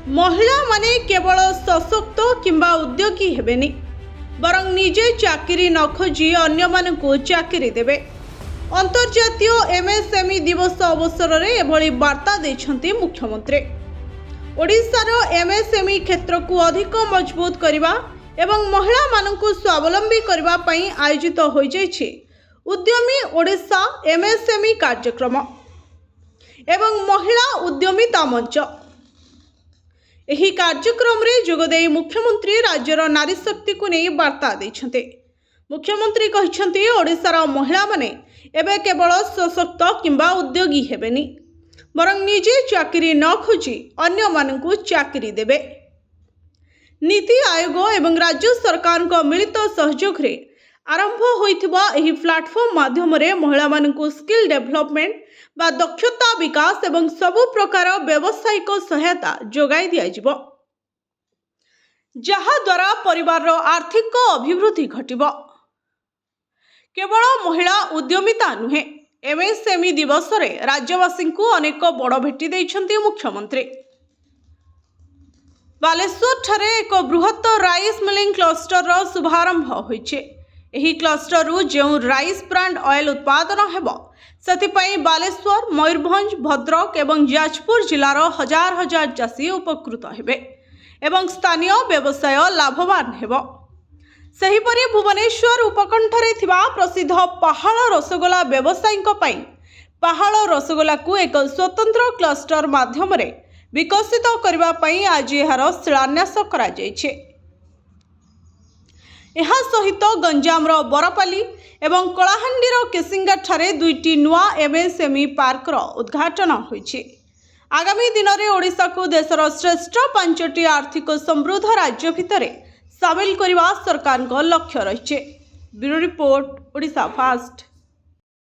महिला माने केवल सशक्त किंबा उद्योगी हेबेनी बरं निजे चाकरी न खोजी अन्य मानकु चाकरी देबे। अंतर्जातीय एमएसएमई दिवस अवसर में एभली वार्ता देछंती मुख्यमंत्री। ओडिशार एमएसएमई क्षेत्र को अधिक मजबूत करने एवं महिला मानकु स्वावलंबी करबा पई आयोजित होई जायछि उद्यमी ओडिशा एमएसएमई कार्यक्रम एवं महिला उद्यमिता मंच। एही कार्यक्रम रे जोगदेई मुख्यमंत्री राज्यर नारी शक्ति को नहीं वार्ता देछंते। मुख्यमंत्री कहिछंती ओडिशार महिला माने एबे केवल सशक्त किंबा उद्योगी हेबेनी बरं निजे चाकरी न खोजी अन्य मानकु चाकरी देबे। नीति आयोग एवं राज्य सरकार को मिलित सहयोग रे आरंभ होइथिबा एही प्लेटफॉर्म माध्यम रे महिला मानकु स्किल डेवलपमेंट बा दक्षता विकास एवं सबु प्रकार व्यावसायिक सहायता जोगाई दिया जिवो, जहा द्वारा परिवार आर्थिक अभिवृद्धि घटिबो। केवल महिला उद्यमिता नुहे, एमएसएमई दिवस रे राज्यवासी को अनेक बड़ भेटी देइछंती मुख्यमंत्री। बालेश्वर ठारे एक बृहत राइस मिलिंग क्लस्टर रो शुभारंभ होइछे। एही क्लस्टर रु जेउ राइस ब्रांड ऑयल उत्पादन हेबो सेतिपई बालेश्वर, मयूरभंज, भद्रक एवं जाजपुर जिलार हजार हजार चाषी उपकृत हेबे एवं स्थानीय व्यवसाय लाभवान हेबो। सेहिपरि भुवनेश्वर उपकंठरे थिबा प्रसिद्ध पहाड़ रसगोला व्यवसायीक पई पहाड़ रसगोला को एक स्वतंत्र क्लस्टर माध्यम रे विकसित करबा पई आज एहार शिलान्यास करा जायछे। एहा सहित गंजाम रो बरपाली एवं कलाहांडीर केसिंगा ठारे दुईटी नुआ एमएसएमई पार्क रो उद्घाटन होइछे। आगामी दिन में ओडिशा को देशर श्रेष्ठ 5टी आर्थिक समृद्ध राज्य भितरे सामिल करने सरकार लक्ष्य रही। Bureau report, Odisha fast.